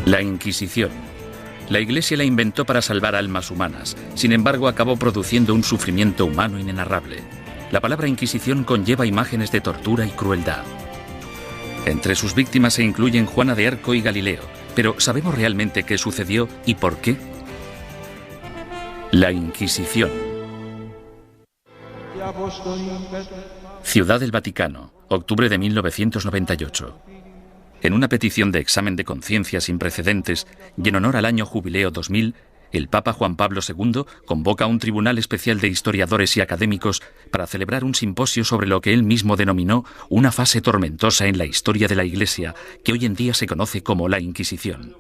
La Inquisición. La Iglesia la inventó para salvar almas humanas, sin embargo acabó produciendo un sufrimiento humano inenarrable. La palabra Inquisición conlleva imágenes de tortura y crueldad. Entre sus víctimas se incluyen Juana de Arco y Galileo, pero ¿sabemos realmente qué sucedió y por qué? La Inquisición. Ciudad del Vaticano, octubre de 1998. En una petición de examen de conciencia sin precedentes y en honor al año Jubileo 2000, el Papa Juan Pablo II convoca a un tribunal especial de historiadores y académicos para celebrar un simposio sobre lo que él mismo denominó una fase tormentosa en la historia de la Iglesia, que hoy en día se conoce como la Inquisición.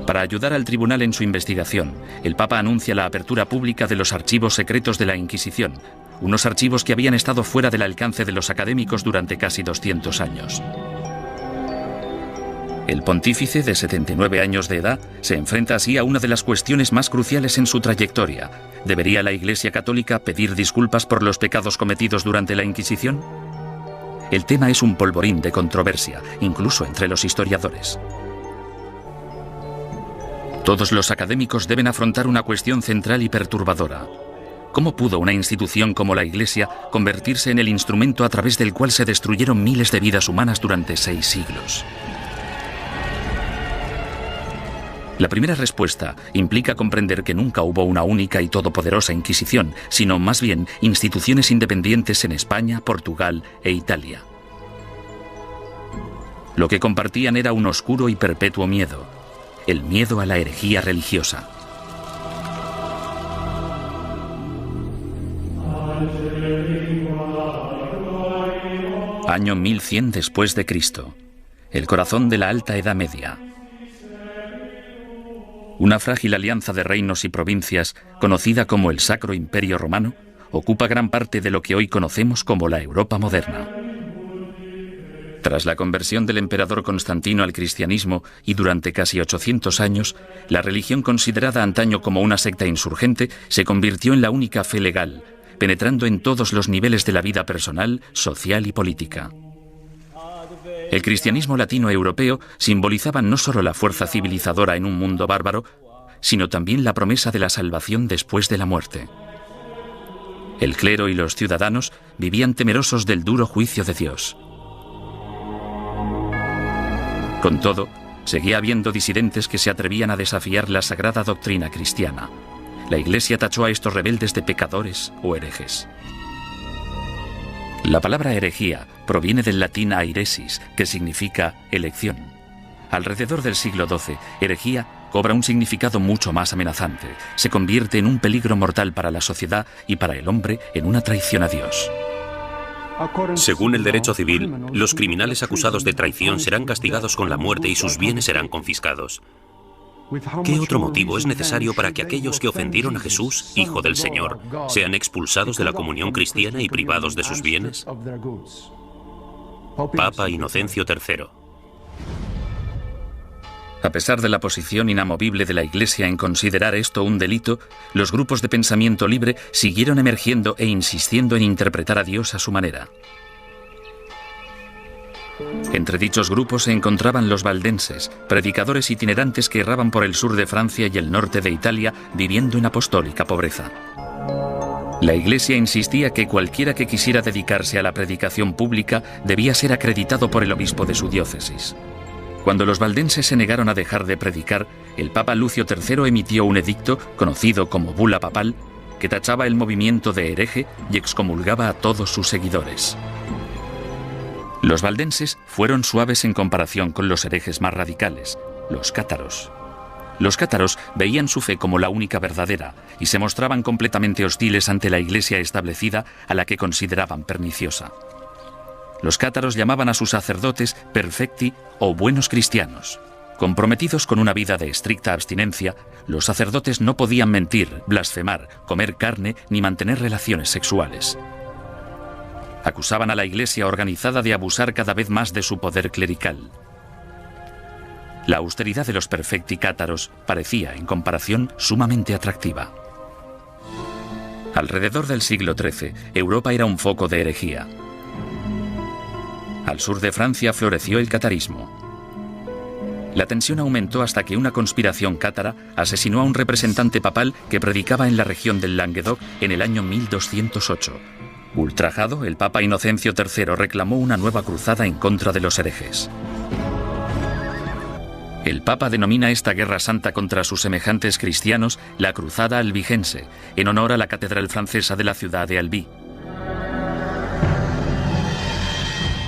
Para ayudar al tribunal en su investigación, el Papa anuncia la apertura pública de los archivos secretos de la Inquisición, unos archivos que habían estado fuera del alcance de los académicos durante casi 200 años. El pontífice, de 79 años de edad, se enfrenta así a una de las cuestiones más cruciales en su trayectoria. ¿Debería la Iglesia Católica pedir disculpas por los pecados cometidos durante la Inquisición? El tema es un polvorín de controversia, incluso entre los historiadores. Todos los académicos deben afrontar una cuestión central y perturbadora. ¿Cómo pudo una institución como la Iglesia convertirse en el instrumento a través del cual se destruyeron miles de vidas humanas durante 6 siglos? La primera respuesta implica comprender que nunca hubo una única y todopoderosa Inquisición, sino más bien instituciones independientes en España, Portugal e Italia. Lo que compartían era un oscuro y perpetuo miedo, el miedo a la herejía religiosa. Año 1100 después de Cristo. El corazón de la Alta Edad Media. Una frágil alianza de reinos y provincias, conocida como el Sacro Imperio Romano, ocupa gran parte de lo que hoy conocemos como la Europa moderna. Tras la conversión del emperador Constantino al cristianismo y durante casi 800 años, la religión considerada antaño como una secta insurgente se convirtió en la única fe legal, penetrando en todos los niveles de la vida personal, social y política. El cristianismo latino europeo simbolizaba no solo la fuerza civilizadora en un mundo bárbaro, sino también la promesa de la salvación después de la muerte. El clero y los ciudadanos vivían temerosos del duro juicio de Dios. Con todo, seguía habiendo disidentes que se atrevían a desafiar la sagrada doctrina cristiana. La Iglesia tachó a estos rebeldes de pecadores o herejes. La palabra herejía proviene del latín airesis, que significa elección. Alrededor del siglo XII, herejía cobra un significado mucho más amenazante. Se convierte en un peligro mortal para la sociedad y para el hombre en una traición a Dios. Según el derecho civil, los criminales acusados de traición serán castigados con la muerte y sus bienes serán confiscados. ¿Qué otro motivo es necesario para que aquellos que ofendieron a Jesús, Hijo del Señor, sean expulsados de la comunión cristiana y privados de sus bienes? Papa Inocencio III. A pesar de la posición inamovible de la Iglesia en considerar esto un delito, los grupos de pensamiento libre siguieron emergiendo e insistiendo en interpretar a Dios a su manera. Entre dichos grupos se encontraban los valdenses, predicadores itinerantes que erraban por el sur de Francia y el norte de Italia, viviendo en apostólica pobreza. La Iglesia insistía que cualquiera que quisiera dedicarse a la predicación pública debía ser acreditado por el obispo de su diócesis. Cuando los valdenses se negaron a dejar de predicar, el Papa Lucio III emitió un edicto, conocido como Bula Papal, que tachaba el movimiento de hereje y excomulgaba a todos sus seguidores. Los valdenses fueron suaves en comparación con los herejes más radicales, los cátaros. Los cátaros veían su fe como la única verdadera y se mostraban completamente hostiles ante la Iglesia establecida, a la que consideraban perniciosa. Los cátaros llamaban a sus sacerdotes perfecti o buenos cristianos. Comprometidos con una vida de estricta abstinencia, los sacerdotes no podían mentir, blasfemar, comer carne ni mantener relaciones sexuales. Acusaban a la Iglesia organizada de abusar cada vez más de su poder clerical. La austeridad de los perfecti cátaros parecía, en comparación, sumamente atractiva. Alrededor del siglo XIII, Europa era un foco de herejía. Al sur de Francia floreció el catarismo. La tensión aumentó hasta que una conspiración cátara asesinó a un representante papal que predicaba en la región del Languedoc en el año 1208. Ultrajado, el Papa Inocencio III reclamó una nueva cruzada en contra de los herejes. El Papa denomina esta guerra santa contra sus semejantes cristianos la Cruzada Albigense, en honor a la catedral francesa de la ciudad de Albi.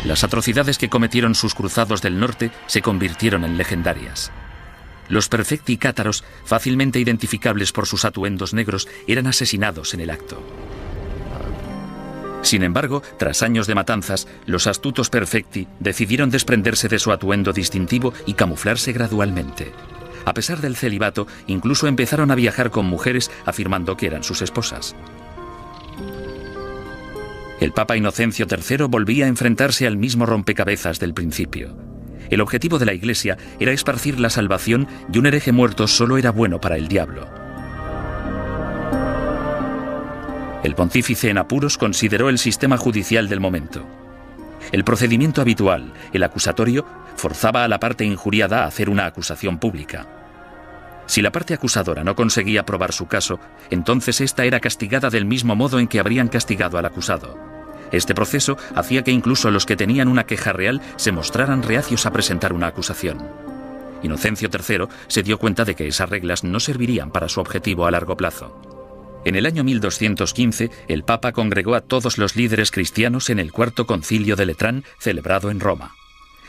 Las atrocidades que cometieron sus cruzados del norte se convirtieron en legendarias. Los perfecti cátaros, fácilmente identificables por sus atuendos negros, eran asesinados en el acto. Sin embargo, tras años de matanzas, los astutos perfecti decidieron desprenderse de su atuendo distintivo y camuflarse gradualmente. A pesar del celibato, incluso empezaron a viajar con mujeres afirmando que eran sus esposas. El Papa Inocencio III volvía a enfrentarse al mismo rompecabezas del principio. El objetivo de la Iglesia era esparcir la salvación y un hereje muerto solo era bueno para el diablo. El pontífice en apuros consideró el sistema judicial del momento. El procedimiento habitual, el acusatorio, forzaba a la parte injuriada a hacer una acusación pública. Si la parte acusadora no conseguía probar su caso, entonces ésta era castigada del mismo modo en que habrían castigado al acusado. Este proceso hacía que incluso los que tenían una queja real se mostraran reacios a presentar una acusación. Inocencio III se dio cuenta de que esas reglas no servirían para su objetivo a largo plazo. En el año 1215, el Papa congregó a todos los líderes cristianos en el Cuarto Concilio de Letrán, celebrado en Roma.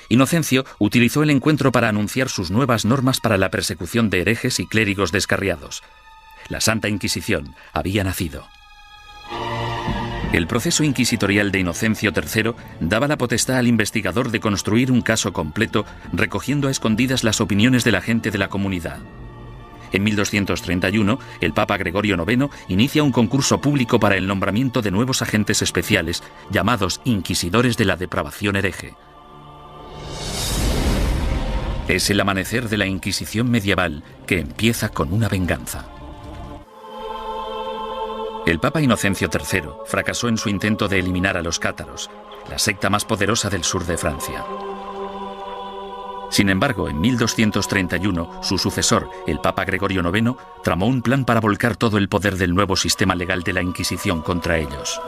Inocencio utilizó el encuentro para anunciar sus nuevas normas para la persecución de herejes y clérigos descarriados. La Santa Inquisición había nacido. El proceso inquisitorial de Inocencio III daba la potestad al investigador de construir un caso completo, recogiendo a escondidas las opiniones de la gente de la comunidad. En 1231, el Papa Gregorio IX inicia un concurso público para el nombramiento de nuevos agentes especiales, llamados inquisidores de la depravación hereje. Es el amanecer de la Inquisición medieval que empieza con una venganza. El Papa Inocencio III fracasó en su intento de eliminar a los cátaros, la secta más poderosa del sur de Francia. Sin embargo, en 1231, su sucesor, el Papa Gregorio IX, tramó un plan para volcar todo el poder del nuevo sistema legal de la Inquisición contra ellos.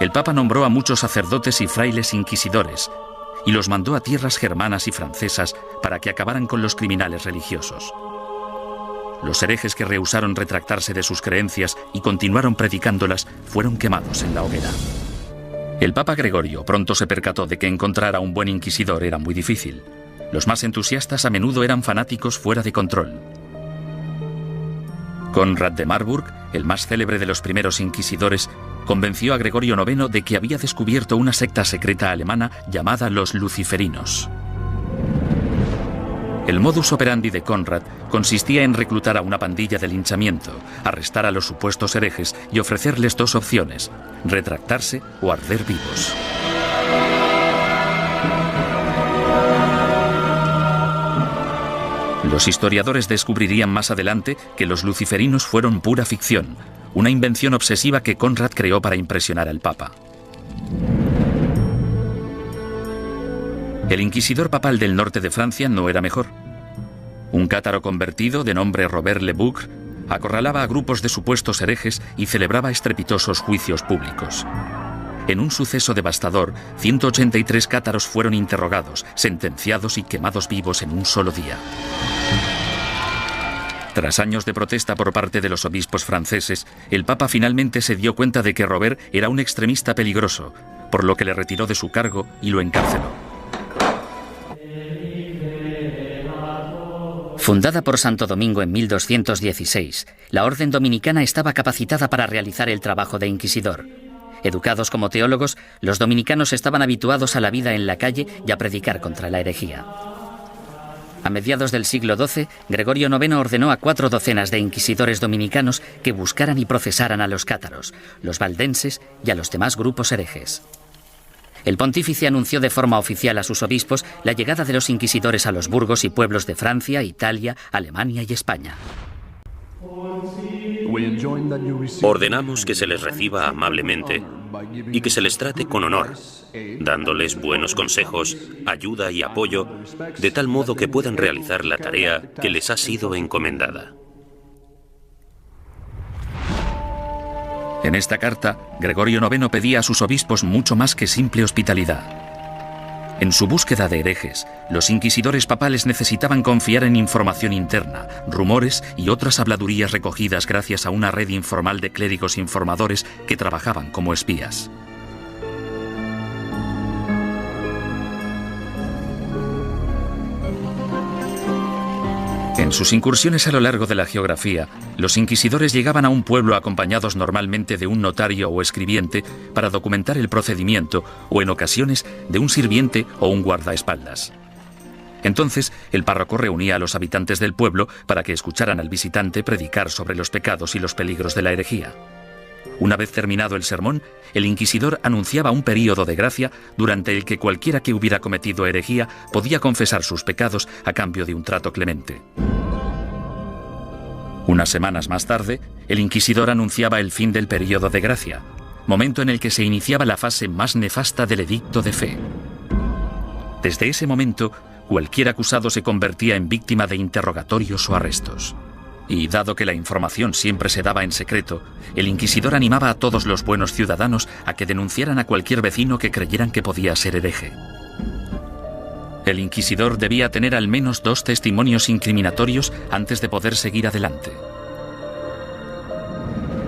El Papa nombró a muchos sacerdotes y frailes inquisidores y los mandó a tierras germanas y francesas para que acabaran con los criminales religiosos. Los herejes que rehusaron retractarse de sus creencias y continuaron predicándolas fueron quemados en la hoguera. El Papa Gregorio pronto se percató de que encontrar a un buen inquisidor era muy difícil. Los más entusiastas a menudo eran fanáticos fuera de control. Conrad de Marburg, el más célebre de los primeros inquisidores, convenció a Gregorio IX de que había descubierto una secta secreta alemana llamada los luciferinos. El modus operandi de Conrad consistía en reclutar a una pandilla de linchamiento, arrestar a los supuestos herejes y ofrecerles dos opciones: retractarse o arder vivos. Los historiadores descubrirían más adelante que los luciferinos fueron pura ficción, una invención obsesiva que Conrad creó para impresionar al Papa. El inquisidor papal del norte de Francia no era mejor. Un cátaro convertido, de nombre Robert Le Boucq, acorralaba a grupos de supuestos herejes y celebraba estrepitosos juicios públicos. En un suceso devastador, 183 cátaros fueron interrogados, sentenciados y quemados vivos en un solo día. Tras años de protesta por parte de los obispos franceses, el Papa finalmente se dio cuenta de que Robert era un extremista peligroso, por lo que le retiró de su cargo y lo encarceló. Fundada por Santo Domingo en 1216, la Orden Dominicana estaba capacitada para realizar el trabajo de inquisidor. Educados como teólogos, los dominicanos estaban habituados a la vida en la calle y a predicar contra la herejía. A mediados del siglo XII, Gregorio IX ordenó a 4 docenas de inquisidores dominicanos que buscaran y procesaran a los cátaros, los valdenses y a los demás grupos herejes. El pontífice anunció de forma oficial a sus obispos la llegada de los inquisidores a los burgos y pueblos de Francia, Italia, Alemania y España. Ordenamos que se les reciba amablemente y que se les trate con honor, dándoles buenos consejos, ayuda y apoyo, de tal modo que puedan realizar la tarea que les ha sido encomendada. En esta carta, Gregorio IX pedía a sus obispos mucho más que simple hospitalidad. En su búsqueda de herejes, los inquisidores papales necesitaban confiar en información interna, rumores y otras habladurías recogidas gracias a una red informal de clérigos informadores que trabajaban como espías. En sus incursiones a lo largo de la geografía, los inquisidores llegaban a un pueblo acompañados normalmente de un notario o escribiente para documentar el procedimiento o, en ocasiones, de un sirviente o un guardaespaldas. Entonces, el párroco reunía a los habitantes del pueblo para que escucharan al visitante predicar sobre los pecados y los peligros de la herejía. Una vez terminado el sermón, el inquisidor anunciaba un período de gracia durante el que cualquiera que hubiera cometido herejía podía confesar sus pecados a cambio de un trato clemente. Unas semanas más tarde, el inquisidor anunciaba el fin del período de gracia, momento en el que se iniciaba la fase más nefasta del edicto de fe. Desde ese momento, cualquier acusado se convertía en víctima de interrogatorios o arrestos. Y dado que la información siempre se daba en secreto, el inquisidor animaba a todos los buenos ciudadanos a que denunciaran a cualquier vecino que creyeran que podía ser hereje. El inquisidor debía tener al menos 2 testimonios incriminatorios antes de poder seguir adelante.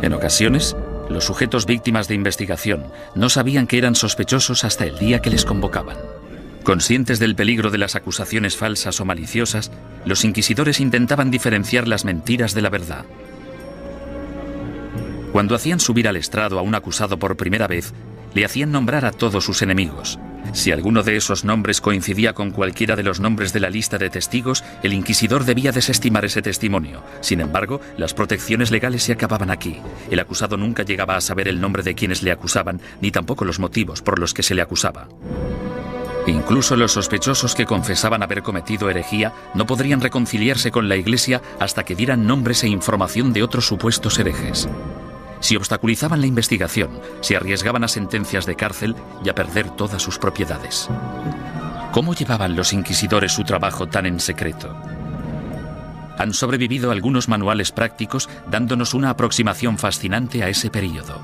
En ocasiones, los sujetos víctimas de investigación no sabían que eran sospechosos hasta el día que les convocaban. Conscientes del peligro de las acusaciones falsas o maliciosas, los inquisidores intentaban diferenciar las mentiras de la verdad. Cuando hacían subir al estrado a un acusado por primera vez, le hacían nombrar a todos sus enemigos. Si alguno de esos nombres coincidía con cualquiera de los nombres de la lista de testigos, el inquisidor debía desestimar ese testimonio. Sin embargo, las protecciones legales se acababan aquí. El acusado nunca llegaba a saber el nombre de quienes le acusaban, ni tampoco los motivos por los que se le acusaba. Incluso los sospechosos que confesaban haber cometido herejía no podrían reconciliarse con la Iglesia hasta que dieran nombres e información de otros supuestos herejes. Si obstaculizaban la investigación, se arriesgaban a sentencias de cárcel y a perder todas sus propiedades. ¿Cómo llevaban los inquisidores su trabajo tan en secreto? Han sobrevivido algunos manuales prácticos dándonos una aproximación fascinante a ese período.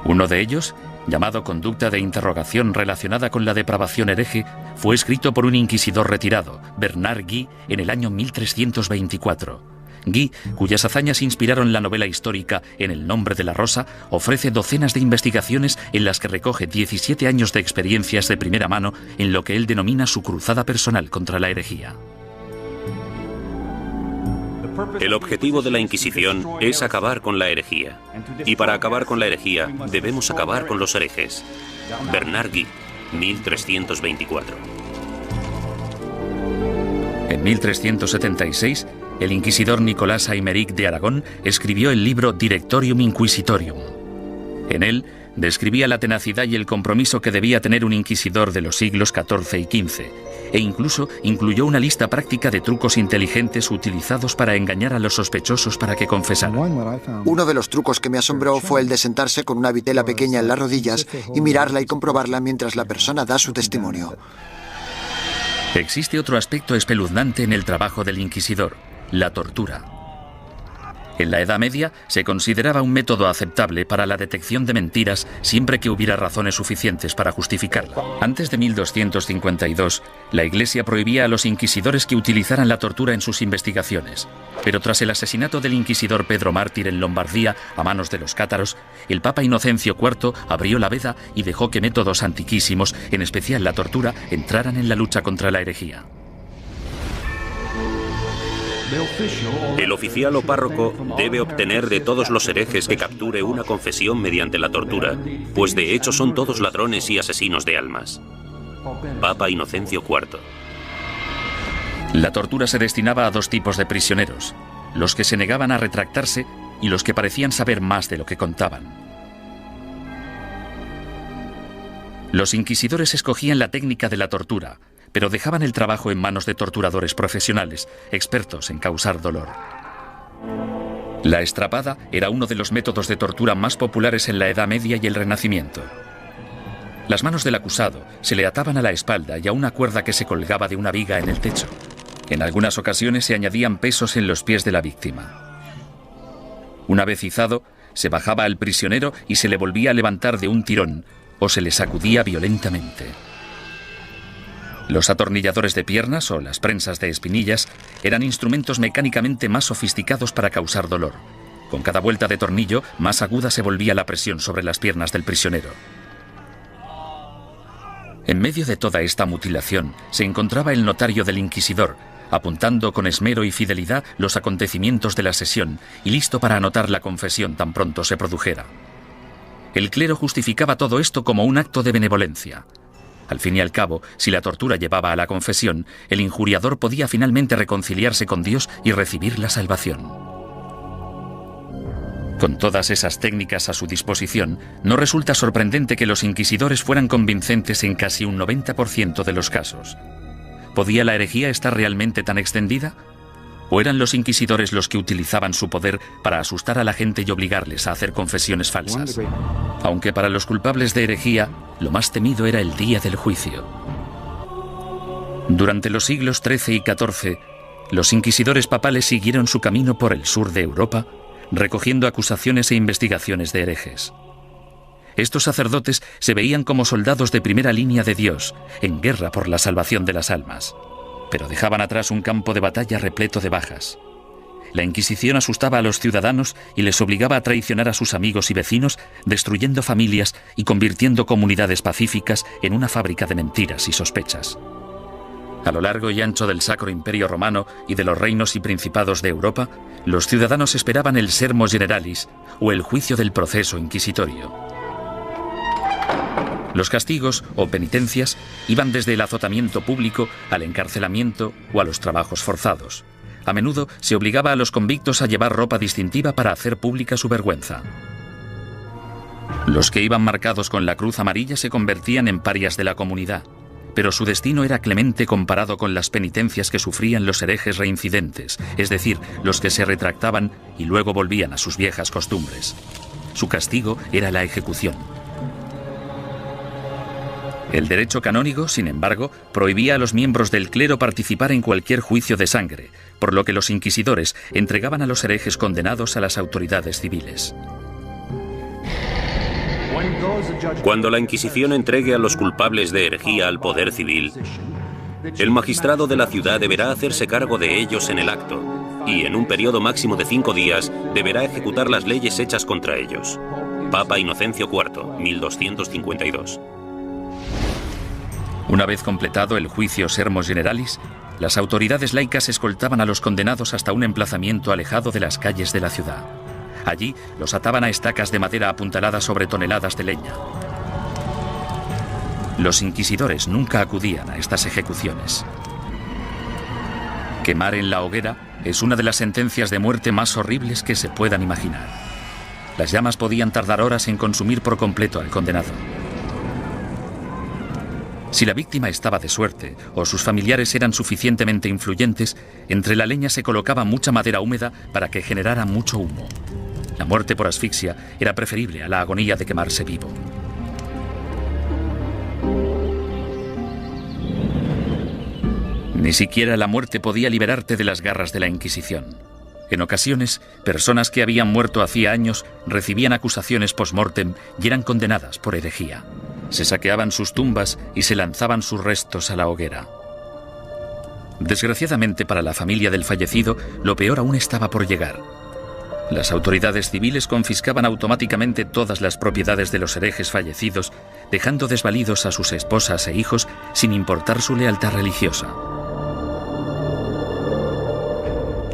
Uno de ellos, llamado Conducta de Interrogación relacionada con la depravación hereje, fue escrito por un inquisidor retirado, Bernard Guy, en el año 1324. Guy, cuyas hazañas inspiraron la novela histórica En el nombre de la rosa, ofrece docenas de investigaciones en las que recoge 17 años de experiencias de primera mano en lo que él denomina su cruzada personal contra la herejía. El objetivo de la Inquisición es acabar con la herejía. Y para acabar con la herejía, debemos acabar con los herejes. Bernard Guy, 1324. En 1376, el inquisidor Nicolás Aymeric de Aragón escribió el libro Directorium Inquisitorium. En él, describía la tenacidad y el compromiso que debía tener un inquisidor de los siglos XIV y XV, e incluso incluyó una lista práctica de trucos inteligentes utilizados para engañar a los sospechosos para que confesaran. Uno de los trucos que me asombró fue el de sentarse con una vitela pequeña en las rodillas y mirarla y comprobarla mientras la persona da su testimonio. Existe otro aspecto espeluznante en el trabajo del inquisidor: la tortura. En la Edad Media se consideraba un método aceptable para la detección de mentiras siempre que hubiera razones suficientes para justificarla. Antes de 1252, la Iglesia prohibía a los inquisidores que utilizaran la tortura en sus investigaciones. Pero tras el asesinato del inquisidor Pedro Mártir en Lombardía a manos de los cátaros, el Papa Inocencio IV abrió la veda y dejó que métodos antiquísimos, en especial la tortura, entraran en la lucha contra la herejía. El oficial o párroco debe obtener de todos los herejes que capture una confesión mediante la tortura, pues de hecho son todos ladrones y asesinos de almas. Papa Inocencio IV. La tortura se destinaba a 2 tipos de prisioneros: los que se negaban a retractarse y los que parecían saber más de lo que contaban. Los inquisidores escogían la técnica de la tortura, pero dejaban el trabajo en manos de torturadores profesionales, expertos en causar dolor. La estrapada era uno de los métodos de tortura más populares en la Edad Media y el Renacimiento. Las manos del acusado se le ataban a la espalda y a una cuerda que se colgaba de una viga en el techo. En algunas ocasiones se añadían pesos en los pies de la víctima. Una vez izado, se bajaba al prisionero y se le volvía a levantar de un tirón o se le sacudía violentamente. Los atornilladores de piernas o las prensas de espinillas eran instrumentos mecánicamente más sofisticados para causar dolor. Con cada vuelta de tornillo, más aguda se volvía la presión sobre las piernas del prisionero. En medio de toda esta mutilación se encontraba el notario del inquisidor, apuntando con esmero y fidelidad los acontecimientos de la sesión y listo para anotar la confesión tan pronto se produjera. El clero justificaba todo esto como un acto de benevolencia. Al fin y al cabo, si la tortura llevaba a la confesión, el injuriador podía finalmente reconciliarse con Dios y recibir la salvación. Con todas esas técnicas a su disposición, no resulta sorprendente que los inquisidores fueran convincentes en casi un 90% de los casos. ¿Podía la herejía estar realmente tan extendida? ¿O eran los inquisidores los que utilizaban su poder para asustar a la gente y obligarles a hacer confesiones falsas? Aunque para los culpables de herejía, lo más temido era el día del juicio. Durante los siglos XIII y XIV, los inquisidores papales siguieron su camino por el sur de Europa, recogiendo acusaciones e investigaciones de herejes. Estos sacerdotes se veían como soldados de primera línea de Dios, en guerra por la salvación de las almas, pero dejaban atrás un campo de batalla repleto de bajas. La Inquisición asustaba a los ciudadanos y les obligaba a traicionar a sus amigos y vecinos, destruyendo familias y convirtiendo comunidades pacíficas en una fábrica de mentiras y sospechas. A lo largo y ancho del Sacro Imperio Romano y de los reinos y principados de Europa, los ciudadanos esperaban el sermos generalis o el juicio del proceso inquisitorio. Los castigos o penitencias iban desde el azotamiento público al encarcelamiento o a los trabajos forzados. A menudo se obligaba a los convictos a llevar ropa distintiva para hacer pública su vergüenza. Los que iban marcados con la cruz amarilla se convertían en parias de la comunidad, pero su destino era clemente comparado con las penitencias que sufrían los herejes reincidentes, es decir, los que se retractaban y luego volvían a sus viejas costumbres. Su castigo era la ejecución. El derecho canónico, sin embargo, prohibía a los miembros del clero participar en cualquier juicio de sangre, por lo que los inquisidores entregaban a los herejes condenados a las autoridades civiles. Cuando la Inquisición entregue a los culpables de herejía al poder civil, el magistrado de la ciudad deberá hacerse cargo de ellos en el acto y, en un periodo máximo de 5 días, deberá ejecutar las leyes hechas contra ellos. Papa Inocencio IV, 1252. Una vez completado el juicio sermos generalis, las autoridades laicas escoltaban a los condenados hasta un emplazamiento alejado de las calles de la ciudad. Allí los ataban a estacas de madera apuntaladas sobre toneladas de leña. Los inquisidores nunca acudían a estas ejecuciones. Quemar en la hoguera es una de las sentencias de muerte más horribles que se puedan imaginar. Las llamas podían tardar horas en consumir por completo al condenado. Si la víctima estaba de suerte o sus familiares eran suficientemente influyentes, entre la leña se colocaba mucha madera húmeda para que generara mucho humo. La muerte por asfixia era preferible a la agonía de quemarse vivo. Ni siquiera la muerte podía liberarte de las garras de la Inquisición. En ocasiones, personas que habían muerto hacía años recibían acusaciones post-mortem y eran condenadas por herejía. Se saqueaban sus tumbas y se lanzaban sus restos a la hoguera. Desgraciadamente para la familia del fallecido, lo peor aún estaba por llegar. Las autoridades civiles confiscaban automáticamente todas las propiedades de los herejes fallecidos, dejando desvalidos a sus esposas e hijos sin importar su lealtad religiosa.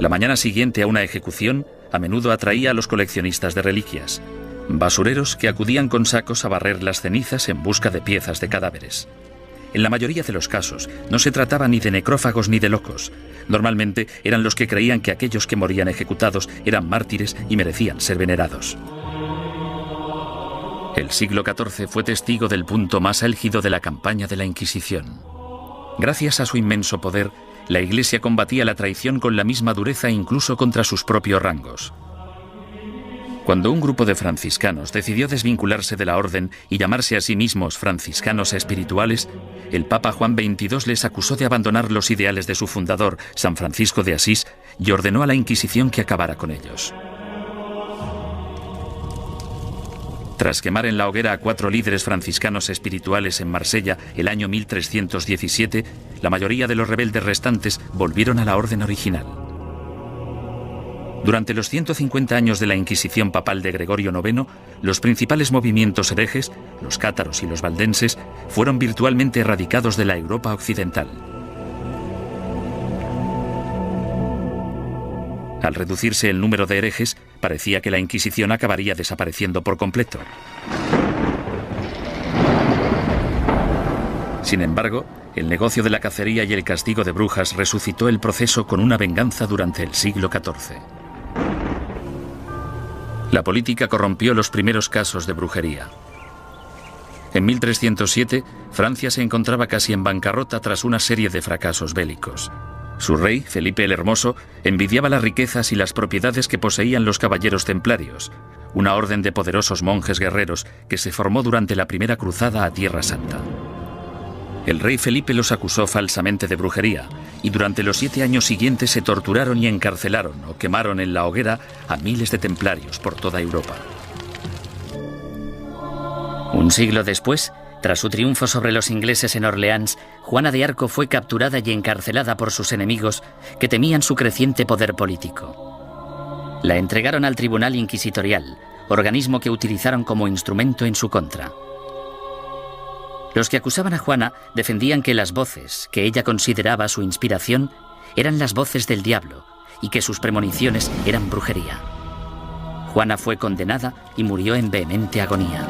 La mañana siguiente a una ejecución a menudo atraía a los coleccionistas de reliquias, basureros que acudían con sacos a barrer las cenizas en busca de piezas de cadáveres. En la mayoría de los casos no se trataba ni de necrófagos ni de locos. Normalmente eran los que creían que aquellos que morían ejecutados eran mártires y merecían ser venerados. El siglo XIV fue testigo del punto más álgido de la campaña de la Inquisición. Gracias a su inmenso poder, la Iglesia combatía la traición con la misma dureza incluso contra sus propios rangos. Cuando un grupo de franciscanos decidió desvincularse de la orden y llamarse a sí mismos franciscanos espirituales, el Papa Juan XXII les acusó de abandonar los ideales de su fundador, San Francisco de Asís, y ordenó a la Inquisición que acabara con ellos. Tras quemar en la hoguera a 4 líderes franciscanos espirituales en Marsella el año 1317, la mayoría de los rebeldes restantes volvieron a la orden original. Durante los 150 años de la Inquisición papal de Gregorio IX, los principales movimientos herejes, los cátaros y los valdenses, fueron virtualmente erradicados de la Europa occidental. Al reducirse el número de herejes, parecía que la Inquisición acabaría desapareciendo por completo. Sin embargo, el negocio de la cacería y el castigo de brujas resucitó el proceso con una venganza durante el siglo XIV. La política corrompió los primeros casos de brujería. En 1307, Francia se encontraba casi en bancarrota tras una serie de fracasos bélicos. Su rey, Felipe el Hermoso, envidiaba las riquezas y las propiedades que poseían los caballeros templarios, una orden de poderosos monjes guerreros que se formó durante la primera cruzada a Tierra Santa. El rey Felipe los acusó falsamente de brujería y durante los 7 años siguientes se torturaron y encarcelaron o quemaron en la hoguera a miles de templarios por toda Europa. Un siglo después, tras su triunfo sobre los ingleses en Orleans, Juana de Arco fue capturada y encarcelada por sus enemigos que temían su creciente poder político. La entregaron al Tribunal Inquisitorial, organismo que utilizaron como instrumento en su contra. Los que acusaban a Juana defendían que las voces que ella consideraba su inspiración eran las voces del diablo y que sus premoniciones eran brujería. Juana fue condenada y murió en vehemente agonía.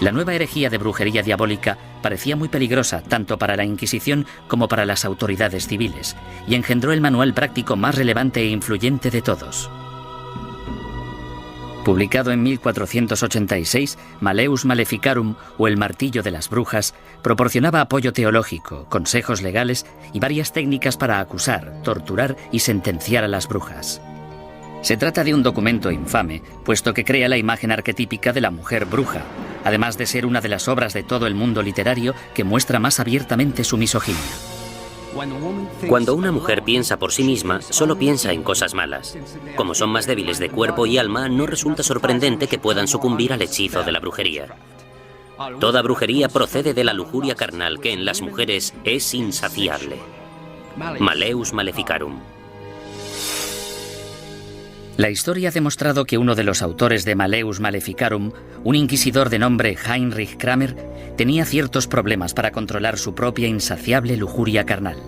La nueva herejía de brujería diabólica parecía muy peligrosa tanto para la Inquisición como para las autoridades civiles y engendró el manual práctico más relevante e influyente de todos. Publicado en 1486, Malleus Maleficarum, o El martillo de las brujas, proporcionaba apoyo teológico, consejos legales y varias técnicas para acusar, torturar y sentenciar a las brujas. Se trata de un documento infame, puesto que crea la imagen arquetípica de la mujer bruja, además de ser una de las obras de todo el mundo literario que muestra más abiertamente su misoginia. Cuando una mujer piensa por sí misma, solo piensa en cosas malas. Como son más débiles de cuerpo y alma, no resulta sorprendente que puedan sucumbir al hechizo de la brujería. Toda brujería procede de la lujuria carnal que en las mujeres es insaciable. Malleus Maleficarum. La historia ha demostrado que uno de los autores de Malleus Maleficarum, un inquisidor de nombre Heinrich Kramer, tenía ciertos problemas para controlar su propia insaciable lujuria carnal.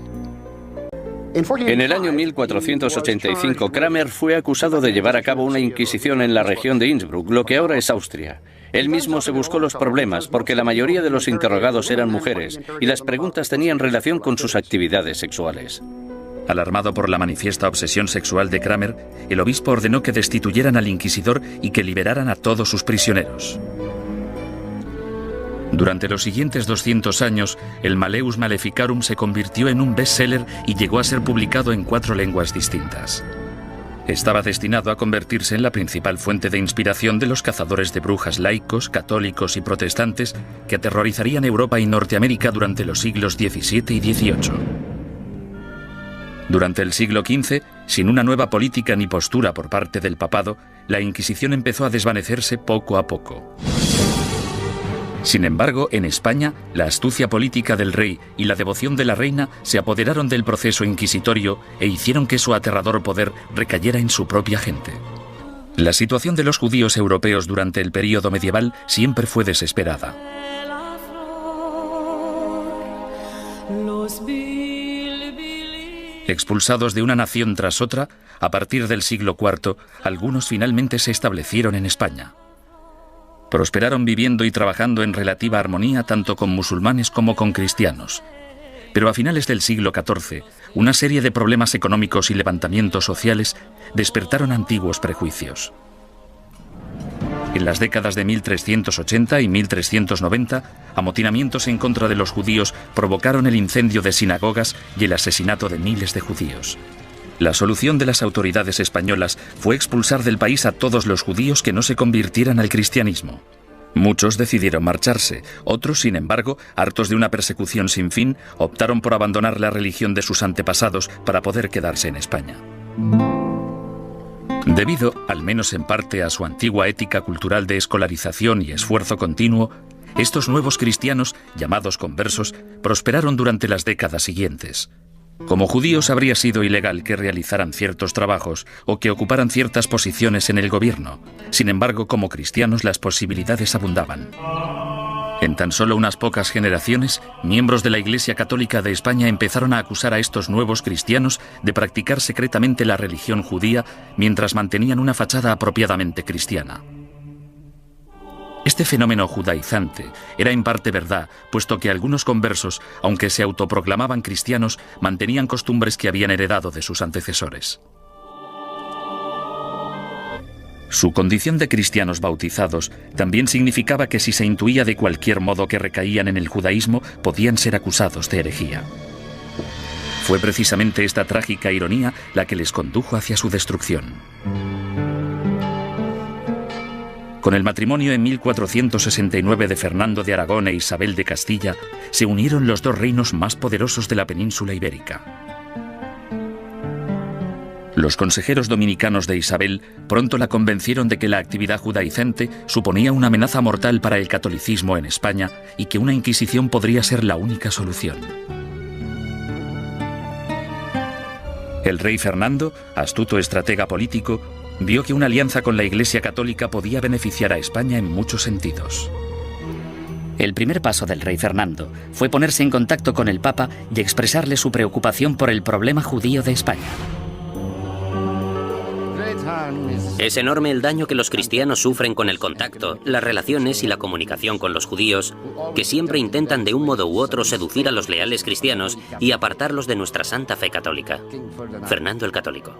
En el año 1485, Kramer fue acusado de llevar a cabo una inquisición en la región de Innsbruck, lo que ahora es Austria. Él mismo se buscó los problemas porque la mayoría de los interrogados eran mujeres y las preguntas tenían relación con sus actividades sexuales. Alarmado por la manifiesta obsesión sexual de Kramer, el obispo ordenó que destituyeran al inquisidor y que liberaran a todos sus prisioneros. Durante los siguientes 200 años, el Malleus Maleficarum se convirtió en un bestseller y llegó a ser publicado en 4 lenguas distintas. Estaba destinado a convertirse en la principal fuente de inspiración de los cazadores de brujas laicos, católicos y protestantes que aterrorizarían Europa y Norteamérica durante los siglos XVII y XVIII. Durante el siglo XV, sin una nueva política ni postura por parte del papado, la Inquisición empezó a desvanecerse poco a poco. Sin embargo, en España, la astucia política del rey y la devoción de la reina se apoderaron del proceso inquisitorio e hicieron que su aterrador poder recayera en su propia gente. La situación de los judíos europeos durante el período medieval siempre fue desesperada. Expulsados de una nación tras otra, a partir del siglo IV, algunos finalmente se establecieron en España. Prosperaron viviendo y trabajando en relativa armonía tanto con musulmanes como con cristianos. Pero a finales del siglo XIV, una serie de problemas económicos y levantamientos sociales despertaron antiguos prejuicios. En las décadas de 1380 y 1390, amotinamientos en contra de los judíos provocaron el incendio de sinagogas y el asesinato de miles de judíos. La solución de las autoridades españolas fue expulsar del país a todos los judíos que no se convirtieran al cristianismo. Muchos decidieron marcharse, otros, sin embargo, hartos de una persecución sin fin, optaron por abandonar la religión de sus antepasados para poder quedarse en España. Debido, al menos en parte, a su antigua ética cultural de escolarización y esfuerzo continuo, estos nuevos cristianos, llamados conversos, prosperaron durante las décadas siguientes. Como judíos habría sido ilegal que realizaran ciertos trabajos o que ocuparan ciertas posiciones en el gobierno. Sin embargo, como cristianos las posibilidades abundaban. En tan solo unas pocas generaciones, miembros de la Iglesia Católica de España empezaron a acusar a estos nuevos cristianos de practicar secretamente la religión judía mientras mantenían una fachada apropiadamente cristiana. Este fenómeno judaizante era en parte verdad, puesto que algunos conversos, aunque se autoproclamaban cristianos, mantenían costumbres que habían heredado de sus antecesores. Su condición de cristianos bautizados también significaba que si se intuía de cualquier modo que recaían en el judaísmo, podían ser acusados de herejía. Fue precisamente esta trágica ironía la que les condujo hacia su destrucción. Con el matrimonio en 1469 de Fernando de Aragón e Isabel de Castilla, se unieron los dos reinos más poderosos de la península ibérica. Los consejeros dominicanos de Isabel pronto la convencieron de que la actividad judaizante suponía una amenaza mortal para el catolicismo en España y que una inquisición podría ser la única solución. El rey Fernando, astuto estratega político, vio que una alianza con la Iglesia Católica podía beneficiar a España en muchos sentidos. El primer paso del rey Fernando fue ponerse en contacto con el Papa y expresarle su preocupación por el problema judío de España. Es enorme el daño que los cristianos sufren con el contacto, las relaciones y la comunicación con los judíos, que siempre intentan de un modo u otro seducir a los leales cristianos y apartarlos de nuestra santa fe católica. Fernando el Católico.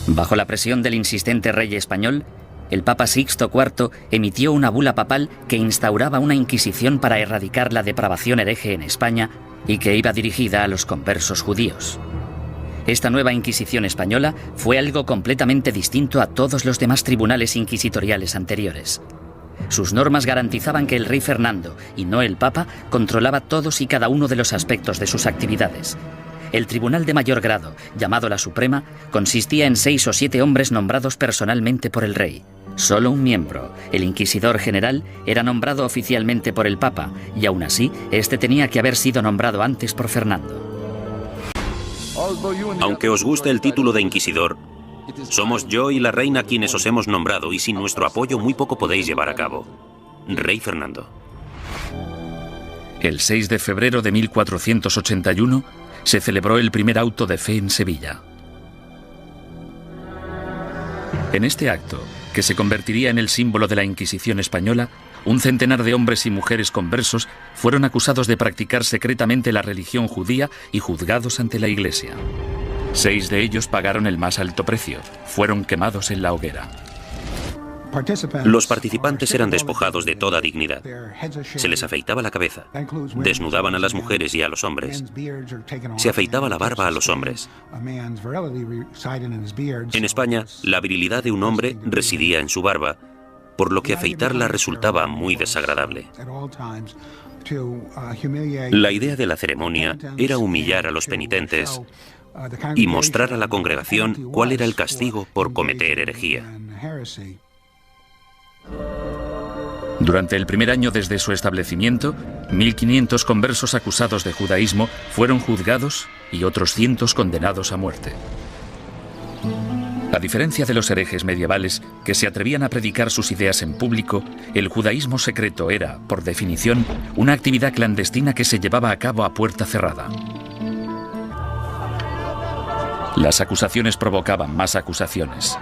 Bajo la presión del insistente rey español, el Papa Sixto IV emitió una bula papal que instauraba una inquisición para erradicar la depravación hereje en España y que iba dirigida a los conversos judíos. Esta nueva Inquisición española fue algo completamente distinto a todos los demás tribunales inquisitoriales anteriores. Sus normas garantizaban que el rey Fernando, y no el Papa, controlaba todos y cada uno de los aspectos de sus actividades. El tribunal de mayor grado, llamado la Suprema, consistía en 6 o 7 hombres nombrados personalmente por el rey. Solo un miembro, el inquisidor general, era nombrado oficialmente por el Papa, y aún así, este tenía que haber sido nombrado antes por Fernando. Aunque os guste el título de inquisidor, somos yo y la reina quienes os hemos nombrado y sin nuestro apoyo muy poco podéis llevar a cabo. Rey Fernando. El 6 de febrero de 1481 se celebró el primer auto de fe en Sevilla. En este acto, que se convertiría en el símbolo de la Inquisición española, un centenar de hombres y mujeres conversos fueron acusados de practicar secretamente la religión judía y juzgados ante la Iglesia. 6 de ellos pagaron el más alto precio, fueron quemados en la hoguera. Los participantes eran despojados de toda dignidad. Se les afeitaba la cabeza, desnudaban a las mujeres y a los hombres. Se afeitaba la barba a los hombres. En España, la virilidad de un hombre residía en su barba, por lo que afeitarla resultaba muy desagradable. La idea de la ceremonia era humillar a los penitentes y mostrar a la congregación cuál era el castigo por cometer herejía. Durante el primer año desde su establecimiento, 1.500 conversos acusados de judaísmo fueron juzgados y otros cientos condenados a muerte. A diferencia de los herejes medievales que se atrevían a predicar sus ideas en público, el judaísmo secreto era, por definición, una actividad clandestina que se llevaba a cabo a puerta cerrada. Las acusaciones provocaban más acusaciones.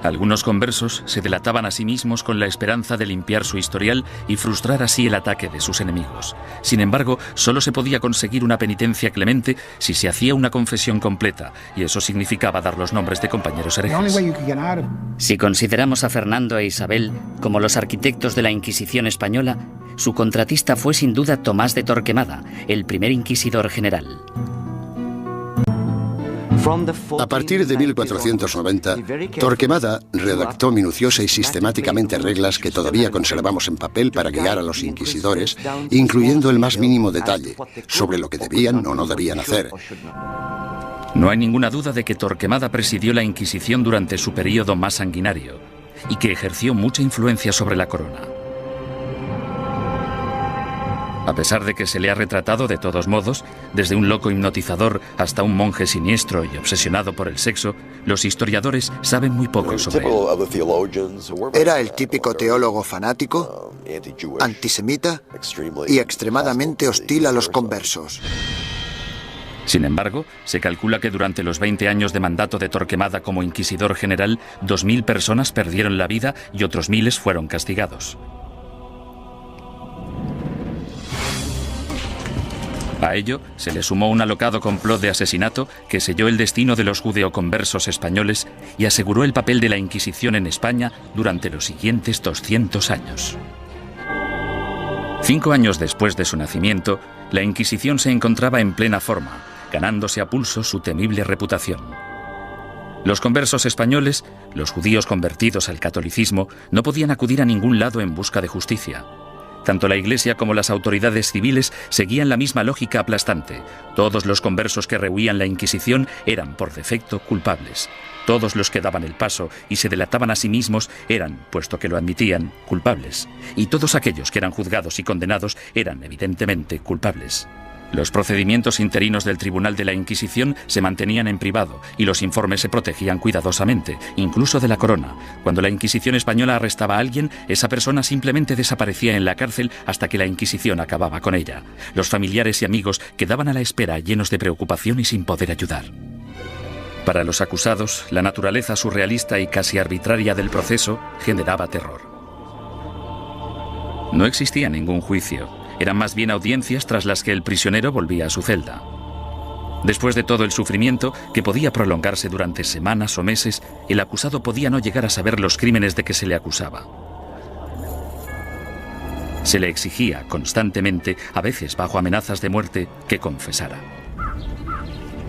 Algunos conversos se delataban a sí mismos con la esperanza de limpiar su historial y frustrar así el ataque de sus enemigos. Sin embargo, solo se podía conseguir una penitencia clemente si se hacía una confesión completa, y eso significaba dar los nombres de compañeros herejes. Si consideramos a Fernando e Isabel como los arquitectos de la Inquisición española, su contratista fue sin duda Tomás de Torquemada, el primer inquisidor general. A partir de 1490, Torquemada redactó minuciosa y sistemáticamente reglas que todavía conservamos en papel para guiar a los inquisidores, incluyendo el más mínimo detalle sobre lo que debían o no debían hacer. No hay ninguna duda de que Torquemada presidió la Inquisición durante su período más sanguinario y que ejerció mucha influencia sobre la corona. A pesar de que se le ha retratado de todos modos, desde un loco hipnotizador hasta un monje siniestro y obsesionado por el sexo, los historiadores saben muy poco sobre él. Era el típico teólogo fanático, antisemita y extremadamente hostil a los conversos. Sin embargo, se calcula que durante los 20 años de mandato de Torquemada como inquisidor general, 2000 personas perdieron la vida y otros miles fueron castigados. A ello se le sumó un alocado complot de asesinato que selló el destino de los judeoconversos españoles y aseguró el papel de la Inquisición en España durante los siguientes 200 años. 5 años después de su nacimiento, la Inquisición se encontraba en plena forma, ganándose a pulso su temible reputación. Los conversos españoles, los judíos convertidos al catolicismo, no podían acudir a ningún lado en busca de justicia. Tanto la Iglesia como las autoridades civiles seguían la misma lógica aplastante. Todos los conversos que rehuían la Inquisición eran, por defecto, culpables. Todos los que daban el paso y se delataban a sí mismos eran, puesto que lo admitían, culpables. Y todos aquellos que eran juzgados y condenados eran, evidentemente, culpables. Los procedimientos interinos del Tribunal de la Inquisición se mantenían en privado y los informes se protegían cuidadosamente, incluso de la corona. Cuando la Inquisición española arrestaba a alguien, esa persona simplemente desaparecía en la cárcel hasta que la Inquisición acababa con ella. Los familiares y amigos quedaban a la espera, llenos de preocupación y sin poder ayudar. Para los acusados, la naturaleza surrealista y casi arbitraria del proceso generaba terror. No existía ningún juicio. Eran más bien audiencias tras las que el prisionero volvía a su celda. Después de todo el sufrimiento, que podía prolongarse durante semanas o meses, el acusado podía no llegar a saber los crímenes de que se le acusaba. Se le exigía constantemente, a veces bajo amenazas de muerte, que confesara.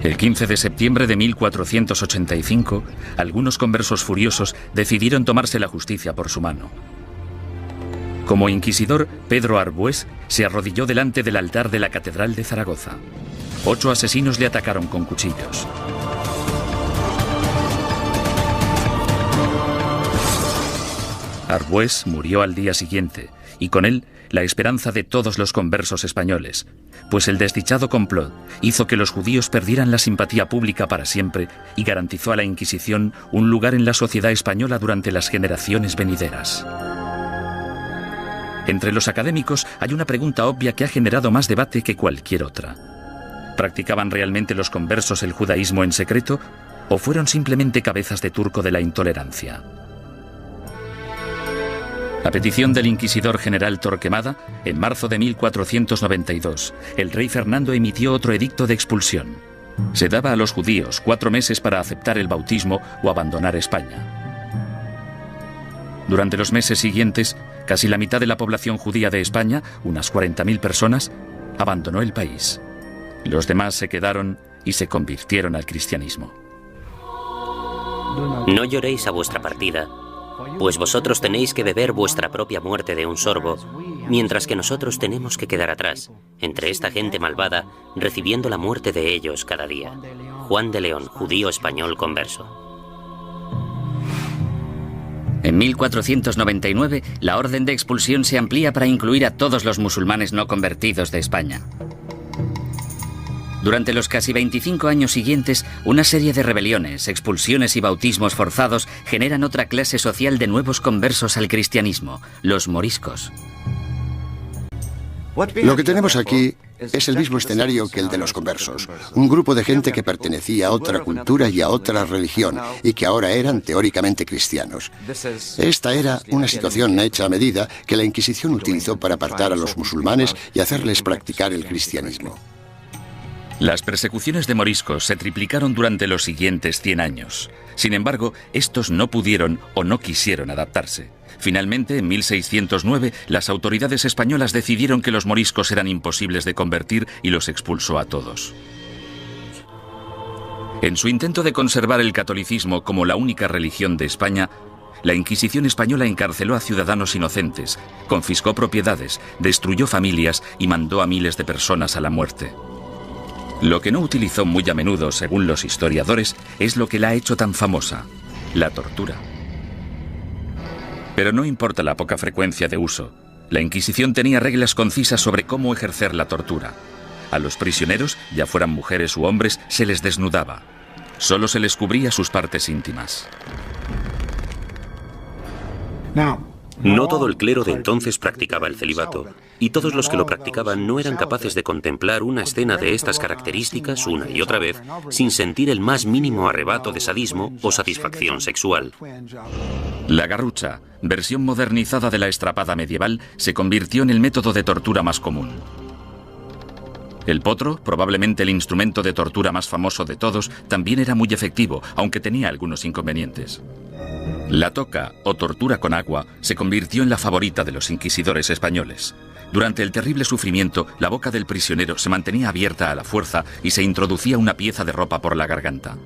El 15 de septiembre de 1485, algunos conversos furiosos decidieron tomarse la justicia por su mano. Como inquisidor, Pedro Arbués se arrodilló delante del altar de la Catedral de Zaragoza. 8 asesinos le atacaron con cuchillos. Arbués murió al día siguiente, y con él la esperanza de todos los conversos españoles, pues el desdichado complot hizo que los judíos perdieran la simpatía pública para siempre y garantizó a la Inquisición un lugar en la sociedad española durante las generaciones venideras. Entre los académicos hay una pregunta obvia que ha generado más debate que cualquier otra. ¿Practicaban realmente los conversos el judaísmo en secreto o fueron simplemente cabezas de turco de la intolerancia? A petición del inquisidor general Torquemada, en marzo de 1492, el rey Fernando emitió otro edicto de expulsión. Se daba a los judíos 4 meses para aceptar el bautismo o abandonar España. Durante los meses siguientes, casi la mitad de la población judía de España, unas 40.000 personas, abandonó el país. Los demás se quedaron y se convirtieron al cristianismo. No lloréis a vuestra partida, pues vosotros tenéis que beber vuestra propia muerte de un sorbo, mientras que nosotros tenemos que quedar atrás, entre esta gente malvada, recibiendo la muerte de ellos cada día. Juan de León, judío español converso. En 1499, la orden de expulsión se amplía para incluir a todos los musulmanes no convertidos de España. Durante los casi 25 años siguientes, una serie de rebeliones, expulsiones y bautismos forzados generan otra clase social de nuevos conversos al cristianismo, los moriscos. Lo que tenemos aquí es el mismo escenario que el de los conversos. Un grupo de gente que pertenecía a otra cultura y a otra religión y que ahora eran teóricamente cristianos. Esta era una situación hecha a medida que la Inquisición utilizó para apartar a los musulmanes y hacerles practicar el cristianismo. Las persecuciones de moriscos se triplicaron durante los siguientes 100 años. Sin embargo, estos no pudieron o no quisieron adaptarse. Finalmente, en 1609, las autoridades españolas decidieron que los moriscos eran imposibles de convertir y los expulsó a todos. En su intento de conservar el catolicismo como la única religión de España, la Inquisición española encarceló a ciudadanos inocentes, confiscó propiedades, destruyó familias y mandó a miles de personas a la muerte. Lo que no utilizó muy a menudo, según los historiadores, es lo que la ha hecho tan famosa: la tortura. Pero no importa la poca frecuencia de uso, la Inquisición tenía reglas concisas sobre cómo ejercer la tortura. A los prisioneros, ya fueran mujeres u hombres, se les desnudaba. Solo se les cubría sus partes íntimas. No todo el clero de entonces practicaba el celibato, y todos los que lo practicaban no eran capaces de contemplar una escena de estas características una y otra vez sin sentir el más mínimo arrebato de sadismo o satisfacción sexual. La garrucha, versión modernizada de la estrapada medieval, se convirtió en el método de tortura más común. El potro, probablemente el instrumento de tortura más famoso de todos, también era muy efectivo, aunque tenía algunos inconvenientes. La toca, o tortura con agua, se convirtió en la favorita de los inquisidores españoles. Durante el terrible sufrimiento, la boca del prisionero se mantenía abierta a la fuerza y se introducía una pieza de ropa por la garganta.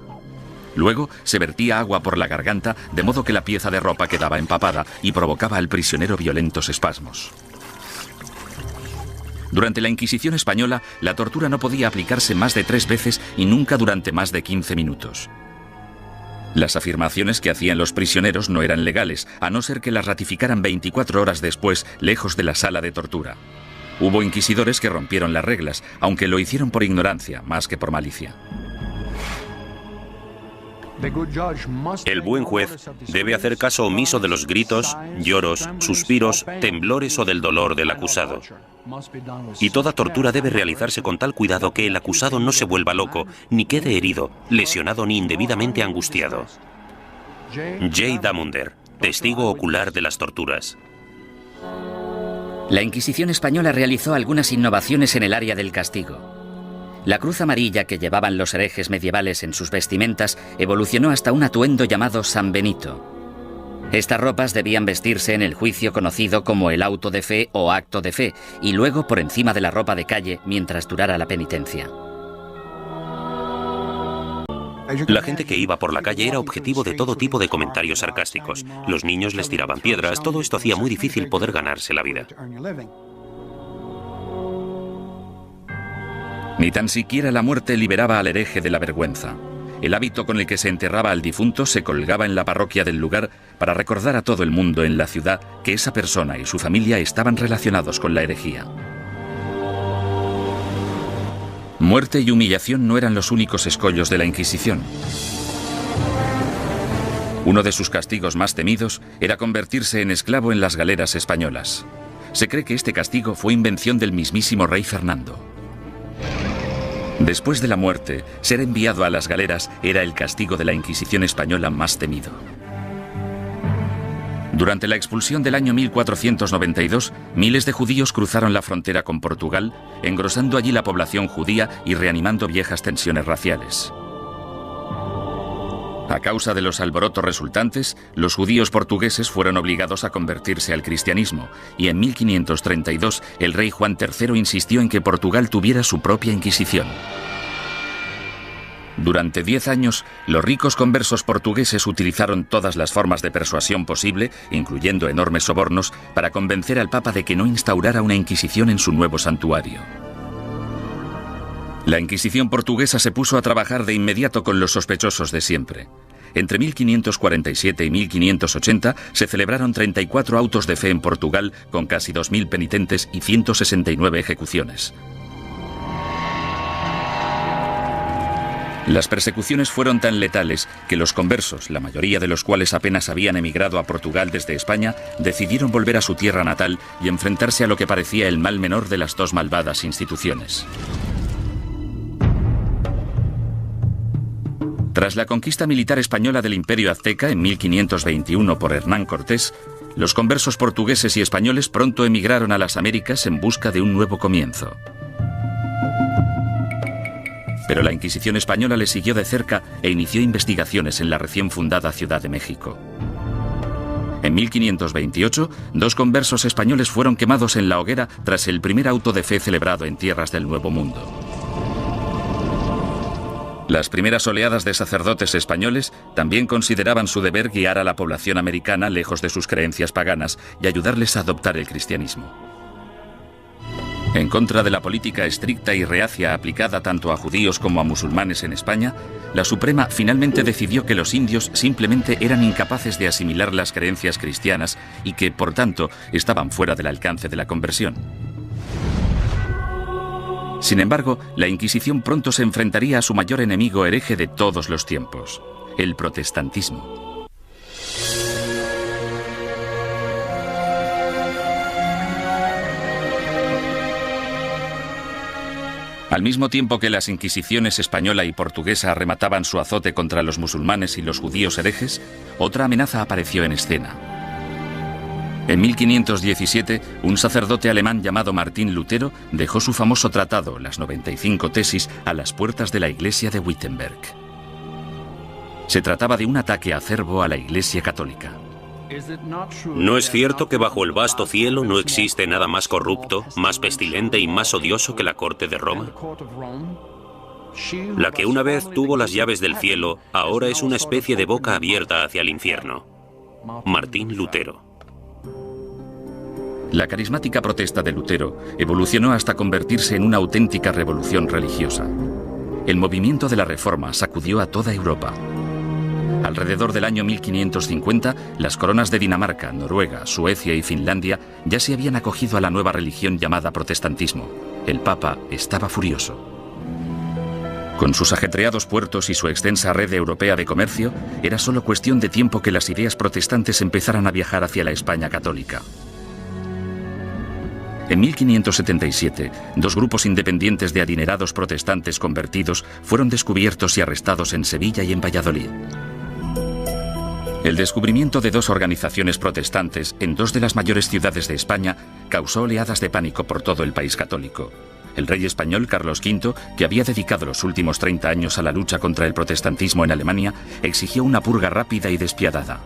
Luego se vertía agua por la garganta, de modo que la pieza de ropa quedaba empapada y provocaba al prisionero violentos espasmos. Durante la Inquisición española, la tortura no podía aplicarse más de 3 veces y nunca durante más de 15 minutos. Las afirmaciones que hacían los prisioneros no eran legales, a no ser que las ratificaran 24 horas después, lejos de la sala de tortura. Hubo inquisidores que rompieron las reglas, aunque lo hicieron por ignorancia, más que por malicia. El buen juez debe hacer caso omiso de los gritos, lloros, suspiros, temblores o del dolor del acusado. Y toda tortura debe realizarse con tal cuidado que el acusado no se vuelva loco, ni quede herido, lesionado ni indebidamente angustiado. J. Damunder, testigo ocular de las torturas. La Inquisición española realizó algunas innovaciones en el área del castigo. La cruz amarilla que llevaban los herejes medievales en sus vestimentas evolucionó hasta un atuendo llamado San Benito. Estas ropas debían vestirse en el juicio conocido como el auto de fe o acto de fe, y luego por encima de la ropa de calle mientras durara la penitencia. La gente que iba por la calle era objetivo de todo tipo de comentarios sarcásticos. Los niños les tiraban piedras, todo esto hacía muy difícil poder ganarse la vida. Ni tan siquiera la muerte liberaba al hereje de la vergüenza. El hábito con el que se enterraba al difunto se colgaba en la parroquia del lugar para recordar a todo el mundo en la ciudad que esa persona y su familia estaban relacionados con la herejía. Muerte y humillación no eran los únicos escollos de la Inquisición. Uno de sus castigos más temidos era convertirse en esclavo en las galeras españolas. Se cree que este castigo fue invención del mismísimo rey Fernando. Después de la muerte, ser enviado a las galeras era el castigo de la Inquisición española más temido. Durante la expulsión del año 1492, miles de judíos cruzaron la frontera con Portugal, engrosando allí la población judía y reanimando viejas tensiones raciales. A causa de los alborotos resultantes, los judíos portugueses fueron obligados a convertirse al cristianismo, y en 1532 el rey Juan III insistió en que Portugal tuviera su propia Inquisición. Durante 10 años, los ricos conversos portugueses utilizaron todas las formas de persuasión posible, incluyendo enormes sobornos, para convencer al Papa de que no instaurara una Inquisición en su nuevo santuario. La Inquisición portuguesa se puso a trabajar de inmediato con los sospechosos de siempre. Entre 1547 y 1580 se celebraron 34 autos de fe en Portugal con casi 2.000 penitentes y 169 ejecuciones. Las persecuciones fueron tan letales que los conversos, la mayoría de los cuales apenas habían emigrado a Portugal desde España, decidieron volver a su tierra natal y enfrentarse a lo que parecía el mal menor de las dos malvadas instituciones. Tras la conquista militar española del Imperio Azteca en 1521 por Hernán Cortés, los conversos portugueses y españoles pronto emigraron a las Américas en busca de un nuevo comienzo. Pero la Inquisición española les siguió de cerca e inició investigaciones en la recién fundada Ciudad de México. En 1528, 2 conversos españoles fueron quemados en la hoguera tras el primer auto de fe celebrado en tierras del Nuevo Mundo. Las primeras oleadas de sacerdotes españoles también consideraban su deber guiar a la población americana lejos de sus creencias paganas y ayudarles a adoptar el cristianismo. En contra de la política estricta y reacia aplicada tanto a judíos como a musulmanes en España, la Suprema finalmente decidió que los indios simplemente eran incapaces de asimilar las creencias cristianas y que, por tanto, estaban fuera del alcance de la conversión. Sin embargo, la Inquisición pronto se enfrentaría a su mayor enemigo hereje de todos los tiempos, el protestantismo. Al mismo tiempo que las inquisiciones española y portuguesa remataban su azote contra los musulmanes y los judíos herejes, otra amenaza apareció en escena. En 1517, un sacerdote alemán llamado Martín Lutero dejó su famoso tratado, las 95 tesis, a las puertas de la iglesia de Wittenberg. Se trataba de un ataque acerbo a la Iglesia católica. ¿No es cierto que bajo el vasto cielo no existe nada más corrupto, más pestilente y más odioso que la corte de Roma? La que una vez tuvo las llaves del cielo, ahora es una especie de boca abierta hacia el infierno. Martín Lutero. La carismática protesta de Lutero evolucionó hasta convertirse en una auténtica revolución religiosa. El movimiento de la Reforma sacudió a toda Europa. Alrededor del año 1550, las coronas de Dinamarca, Noruega, Suecia y Finlandia ya se habían acogido a la nueva religión llamada protestantismo. El Papa estaba furioso. Con sus ajetreados puertos y su extensa red europea de comercio, era solo cuestión de tiempo que las ideas protestantes empezaran a viajar hacia la España católica. En 1577, dos grupos independientes de adinerados protestantes convertidos fueron descubiertos y arrestados en Sevilla y en Valladolid. El descubrimiento de dos organizaciones protestantes en dos de las mayores ciudades de España causó oleadas de pánico por todo el país católico. El rey español Carlos V, que había dedicado los últimos 30 años a la lucha contra el protestantismo en Alemania, exigió una purga rápida y despiadada.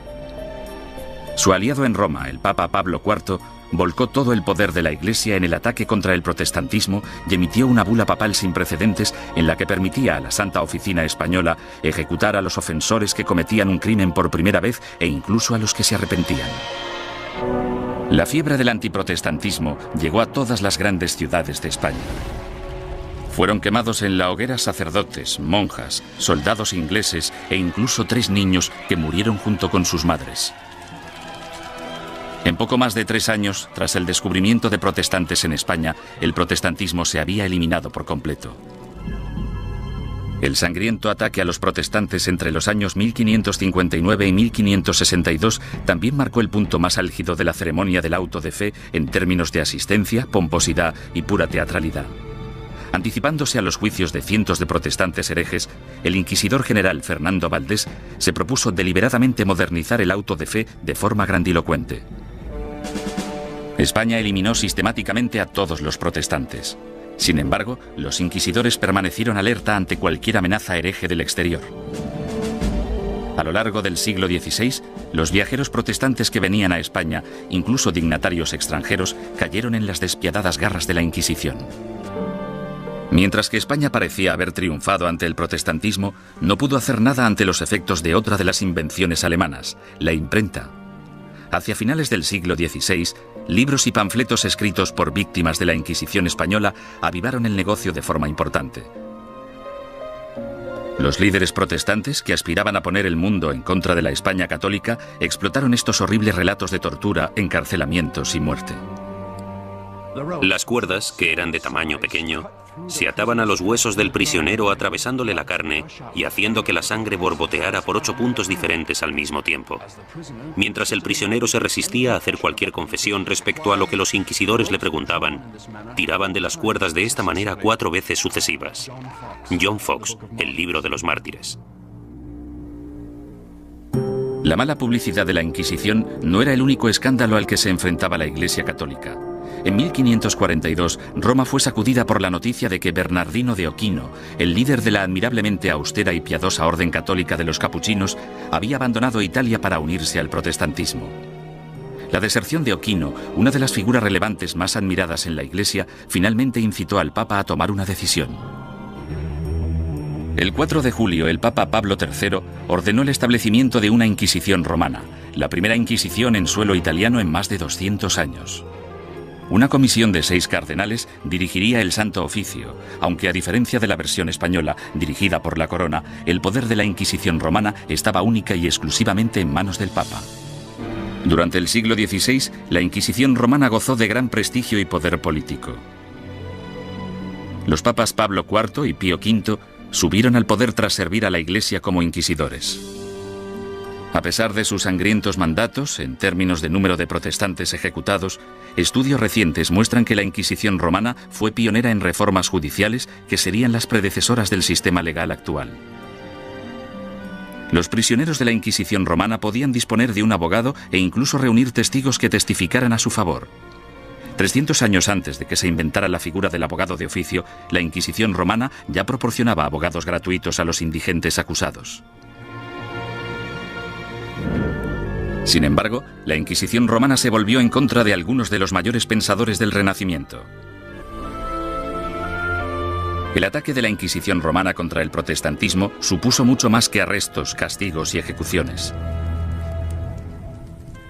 Su aliado en Roma, el Papa Pablo IV, volcó todo el poder de la Iglesia en el ataque contra el protestantismo y emitió una bula papal sin precedentes en la que permitía a la Santa Oficina Española ejecutar a los ofensores que cometían un crimen por primera vez e incluso a los que se arrepentían. La fiebre del antiprotestantismo llegó a todas las grandes ciudades de España. Fueron quemados en la hoguera sacerdotes, monjas, soldados ingleses e incluso 3 niños que murieron junto con sus madres. En poco más de 3 años, tras el descubrimiento de protestantes en España, el protestantismo se había eliminado por completo. El sangriento ataque a los protestantes entre los años 1559 y 1562 también marcó el punto más álgido de la ceremonia del auto de fe en términos de asistencia, pomposidad y pura teatralidad. Anticipándose a los juicios de cientos de protestantes herejes, el inquisidor general Fernando Valdés se propuso deliberadamente modernizar el auto de fe de forma grandilocuente. España eliminó sistemáticamente a todos los protestantes. Sin embargo, los inquisidores permanecieron alerta ante cualquier amenaza hereje del exterior. A lo largo del siglo XVI, los viajeros protestantes que venían a España, incluso dignatarios extranjeros, cayeron en las despiadadas garras de la Inquisición. Mientras que España parecía haber triunfado ante el protestantismo, no pudo hacer nada ante los efectos de otra de las invenciones alemanas, la imprenta. Hacia finales del siglo XVI, libros y panfletos escritos por víctimas de la Inquisición española avivaron el negocio de forma importante. Los líderes protestantes, que aspiraban a poner el mundo en contra de la España católica, explotaron estos horribles relatos de tortura, encarcelamientos y muerte. Las cuerdas, que eran de tamaño pequeño, se ataban a los huesos del prisionero atravesándole la carne y haciendo que la sangre borboteara por 8 puntos diferentes al mismo tiempo. Mientras el prisionero se resistía a hacer cualquier confesión respecto a lo que los inquisidores le preguntaban, tiraban de las cuerdas de esta manera 4 veces sucesivas. John Fox, El libro de los mártires. La mala publicidad de la Inquisición no era el único escándalo al que se enfrentaba la Iglesia católica. En 1542, Roma fue sacudida por la noticia de que Bernardino de Ochino, el líder de la admirablemente austera y piadosa orden católica de los capuchinos, había abandonado Italia para unirse al protestantismo. La deserción de Ochino, una de las figuras relevantes más admiradas en la Iglesia, finalmente incitó al Papa a tomar una decisión. El 4 de julio, el Papa Pablo III ordenó el establecimiento de una Inquisición romana, la primera Inquisición en suelo italiano en más de 200 años. Una comisión de 6 cardenales dirigiría el Santo Oficio, aunque a diferencia de la versión española, dirigida por la corona, el poder de la Inquisición romana estaba única y exclusivamente en manos del Papa. Durante el siglo XVI, la Inquisición romana gozó de gran prestigio y poder político. Los papas Pablo IV y Pío V subieron al poder tras servir a la Iglesia como inquisidores. A pesar de sus sangrientos mandatos, en términos de número de protestantes ejecutados, estudios recientes muestran que la Inquisición romana fue pionera en reformas judiciales que serían las predecesoras del sistema legal actual. Los prisioneros de la Inquisición romana podían disponer de un abogado e incluso reunir testigos que testificaran a su favor. 300 años antes de que se inventara la figura del abogado de oficio, la Inquisición romana ya proporcionaba abogados gratuitos a los indigentes acusados. Sin embargo, la Inquisición romana se volvió en contra de algunos de los mayores pensadores del Renacimiento. El ataque de la Inquisición romana contra el protestantismo supuso mucho más que arrestos, castigos y ejecuciones.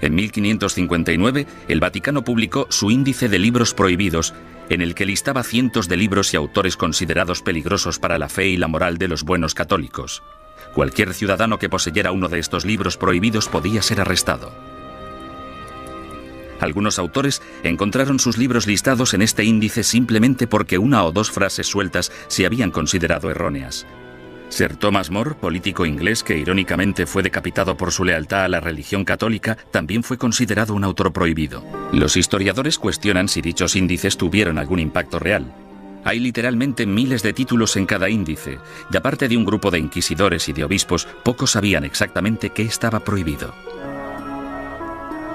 En 1559, el Vaticano publicó su Índice de Libros Prohibidos, en el que listaba cientos de libros y autores considerados peligrosos para la fe y la moral de los buenos católicos. Cualquier ciudadano que poseyera uno de estos libros prohibidos podía ser arrestado. Algunos autores encontraron sus libros listados en este índice simplemente porque una o dos frases sueltas se habían considerado erróneas. Sir Thomas More, político inglés que irónicamente fue decapitado por su lealtad a la religión católica, también fue considerado un autor prohibido. Los historiadores cuestionan si dichos índices tuvieron algún impacto real. Hay literalmente miles de títulos en cada índice, y aparte de un grupo de inquisidores y de obispos, pocos sabían exactamente qué estaba prohibido.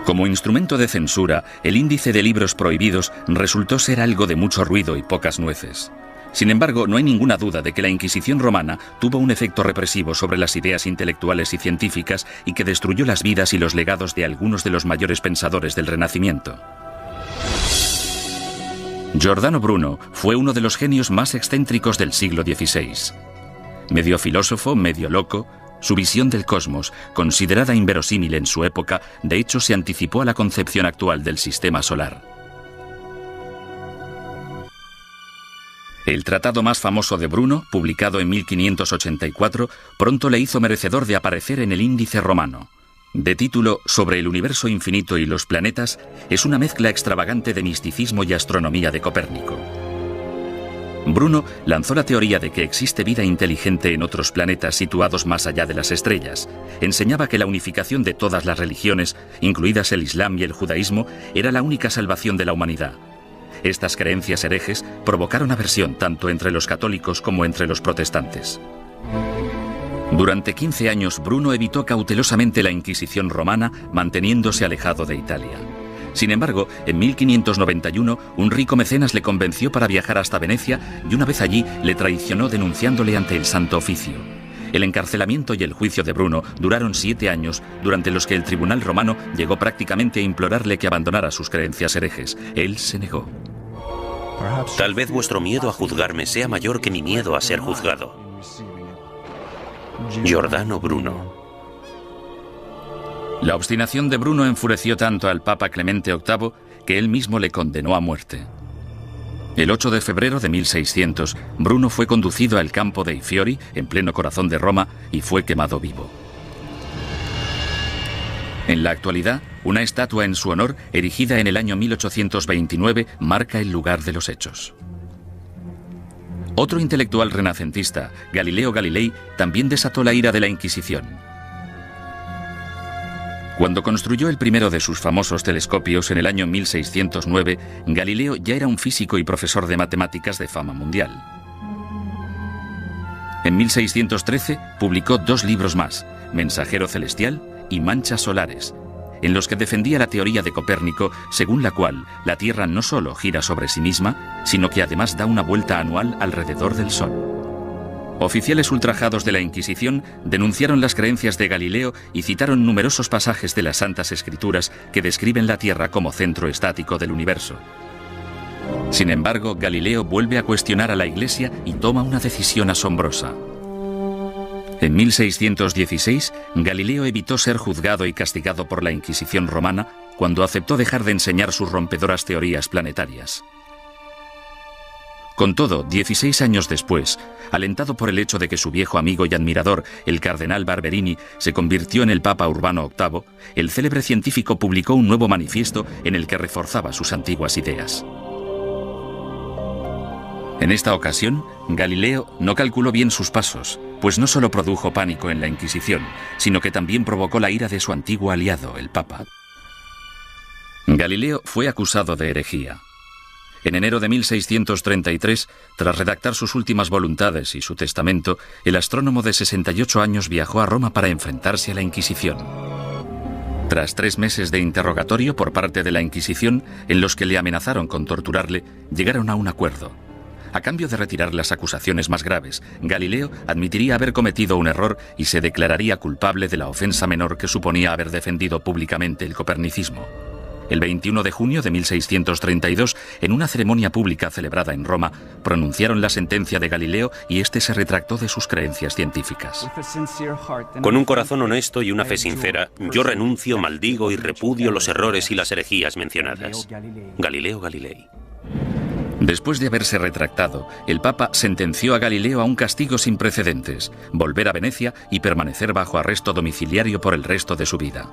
Como instrumento de censura, el índice de libros prohibidos resultó ser algo de mucho ruido y pocas nueces. Sin embargo, no hay ninguna duda de que la Inquisición romana tuvo un efecto represivo sobre las ideas intelectuales y científicas y que destruyó las vidas y los legados de algunos de los mayores pensadores del Renacimiento. Giordano Bruno fue uno de los genios más excéntricos del siglo XVI. Medio filósofo, medio loco, su visión del cosmos, considerada inverosímil en su época, de hecho se anticipó a la concepción actual del sistema solar. El tratado más famoso de Bruno, publicado en 1584, pronto le hizo merecedor de aparecer en el Índice romano. De título Sobre el universo infinito y los planetas, es una mezcla extravagante de misticismo y astronomía de Copérnico. Bruno lanzó la teoría de que existe vida inteligente en otros planetas situados más allá de las estrellas. Enseñaba que la unificación de todas las religiones, incluidas el Islam y el judaísmo, era la única salvación de la humanidad. Estas creencias herejes provocaron aversión tanto entre los católicos como entre los protestantes. Durante 15 años, Bruno evitó cautelosamente la Inquisición romana, manteniéndose alejado de Italia. Sin embargo, en 1591, un rico mecenas le convenció para viajar hasta Venecia y una vez allí le traicionó denunciándole ante el Santo Oficio. El encarcelamiento y el juicio de Bruno duraron 7 años, durante los que el tribunal romano llegó prácticamente a implorarle que abandonara sus creencias herejes. Él se negó. Tal vez vuestro miedo a juzgarme sea mayor que mi miedo a ser juzgado. Giordano Bruno. La obstinación de Bruno enfureció tanto al Papa Clemente VIII que él mismo le condenó a muerte. El 8 de febrero de 1600, Bruno fue conducido al campo dei Fiori, en pleno corazón de Roma, y fue quemado vivo. En la actualidad, una estatua en su honor, erigida en el año 1829, marca el lugar de los hechos. Otro intelectual renacentista, Galileo Galilei, también desató la ira de la Inquisición. Cuando construyó el primero de sus famosos telescopios en el año 1609, Galileo ya era un físico y profesor de matemáticas de fama mundial. En 1613 publicó 2 libros más, Mensajero Celestial y Manchas Solares, en los que defendía la teoría de Copérnico, según la cual la Tierra no solo gira sobre sí misma, sino que además da una vuelta anual alrededor del Sol. Oficiales ultrajados de la Inquisición denunciaron las creencias de Galileo y citaron numerosos pasajes de las Santas Escrituras que describen la Tierra como centro estático del universo. Sin embargo, Galileo vuelve a cuestionar a la Iglesia y toma una decisión asombrosa. En 1616, Galileo evitó ser juzgado y castigado por la Inquisición romana cuando aceptó dejar de enseñar sus rompedoras teorías planetarias. Con todo, 16 años después, alentado por el hecho de que su viejo amigo y admirador, el cardenal Barberini, se convirtió en el Papa Urbano VIII, el célebre científico publicó un nuevo manifiesto en el que reforzaba sus antiguas ideas. En esta ocasión, Galileo no calculó bien sus pasos, pues no solo produjo pánico en la Inquisición, sino que también provocó la ira de su antiguo aliado, el Papa. Galileo fue acusado de herejía. En enero de 1633, tras redactar sus últimas voluntades y su testamento, el astrónomo de 68 años viajó a Roma para enfrentarse a la Inquisición. Tras 3 meses de interrogatorio por parte de la Inquisición, en los que le amenazaron con torturarle, llegaron a un acuerdo. A cambio de retirar las acusaciones más graves, Galileo admitiría haber cometido un error y se declararía culpable de la ofensa menor que suponía haber defendido públicamente el copernicismo. El 21 de junio de 1632, en una ceremonia pública celebrada en Roma, pronunciaron la sentencia de Galileo y este se retractó de sus creencias científicas. Con un corazón honesto y una fe sincera, yo renuncio, maldigo y repudio los errores y las herejías mencionadas. Galileo Galilei. Después de haberse retractado, el Papa sentenció a Galileo a un castigo sin precedentes, volver a Venecia y permanecer bajo arresto domiciliario por el resto de su vida.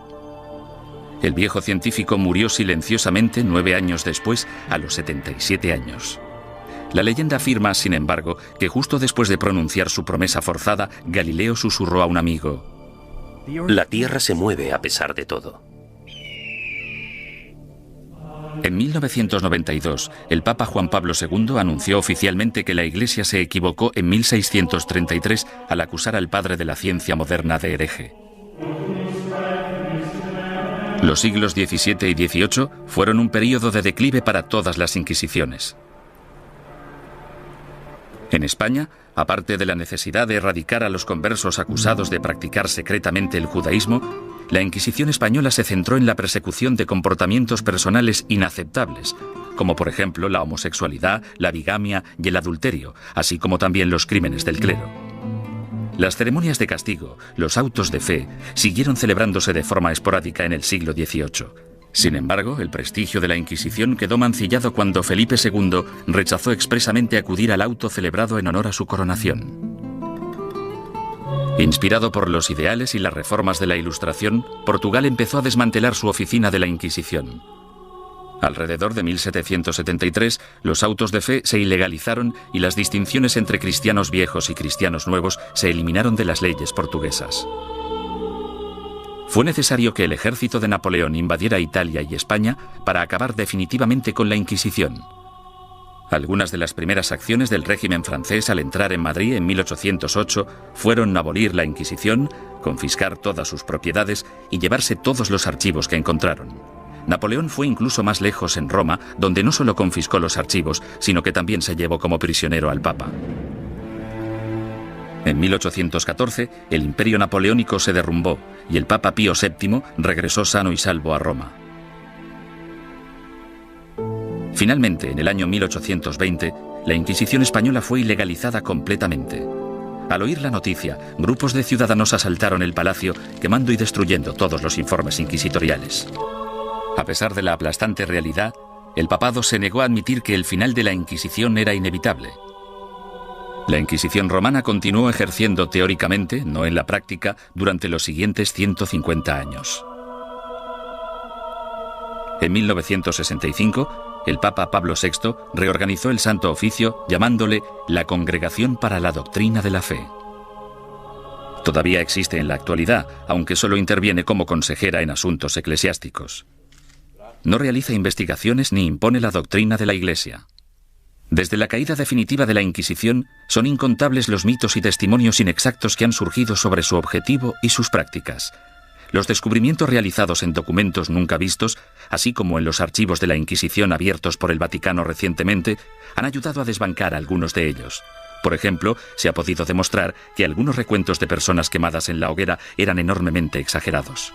El viejo científico murió silenciosamente 9 años después, a los 77 años. La leyenda afirma, sin embargo, que justo después de pronunciar su promesa forzada, Galileo susurró a un amigo: La Tierra se mueve a pesar de todo. En 1992, el Papa Juan Pablo II anunció oficialmente que la Iglesia se equivocó en 1633 al acusar al padre de la ciencia moderna de hereje. Los siglos XVII y XVIII fueron un período de declive para todas las inquisiciones. En España, aparte de la necesidad de erradicar a los conversos acusados de practicar secretamente el judaísmo, la Inquisición española se centró en la persecución de comportamientos personales inaceptables, como por ejemplo la homosexualidad, la bigamia y el adulterio, así como también los crímenes del clero. Las ceremonias de castigo, los autos de fe, siguieron celebrándose de forma esporádica en el siglo XVIII. Sin embargo, el prestigio de la Inquisición quedó mancillado cuando Felipe II rechazó expresamente acudir al auto celebrado en honor a su coronación. Inspirado por los ideales y las reformas de la Ilustración, Portugal empezó a desmantelar su oficina de la Inquisición. Alrededor de 1773, los autos de fe se ilegalizaron y las distinciones entre cristianos viejos y cristianos nuevos se eliminaron de las leyes portuguesas. Fue necesario que el ejército de Napoleón invadiera Italia y España para acabar definitivamente con la Inquisición. Algunas de las primeras acciones del régimen francés al entrar en Madrid en 1808 fueron abolir la Inquisición, confiscar todas sus propiedades y llevarse todos los archivos que encontraron. Napoleón fue incluso más lejos en Roma, donde no solo confiscó los archivos, sino que también se llevó como prisionero al Papa. En 1814, el Imperio Napoleónico se derrumbó y el Papa Pío VII regresó sano y salvo a Roma. Finalmente, en el año 1820, la Inquisición española fue ilegalizada completamente. Al oír la noticia, grupos de ciudadanos asaltaron el palacio, quemando y destruyendo todos los informes inquisitoriales. A pesar de la aplastante realidad, el papado se negó a admitir que el final de la Inquisición era inevitable. La Inquisición romana continuó ejerciendo teóricamente, no en la práctica, durante los siguientes 150 años. En 1965, el Papa Pablo VI reorganizó el Santo Oficio llamándole la Congregación para la Doctrina de la Fe. Todavía existe en la actualidad, aunque solo interviene como consejera en asuntos eclesiásticos. No realiza investigaciones ni impone la doctrina de la Iglesia. Desde la caída definitiva de la Inquisición, son incontables los mitos y testimonios inexactos que han surgido sobre su objetivo y sus prácticas. Los descubrimientos realizados en documentos nunca vistos, así como en los archivos de la Inquisición abiertos por el Vaticano recientemente, han ayudado a desbancar algunos de ellos. Por ejemplo, se ha podido demostrar que algunos recuentos de personas quemadas en la hoguera eran enormemente exagerados.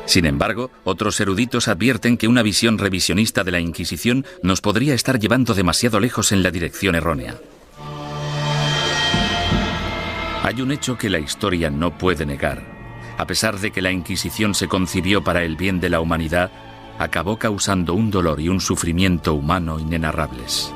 Sin embargo, otros eruditos advierten que una visión revisionista de la Inquisición nos podría estar llevando demasiado lejos en la dirección errónea. Hay un hecho que la historia no puede negar. A pesar de que la Inquisición se concibió para el bien de la humanidad, acabó causando un dolor y un sufrimiento humano inenarrables.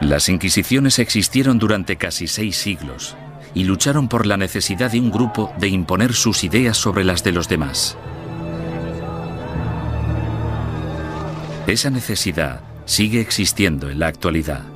Las Inquisiciones existieron durante casi 6 siglos y lucharon por la necesidad de un grupo de imponer sus ideas sobre las de los demás. Esa necesidad sigue existiendo en la actualidad.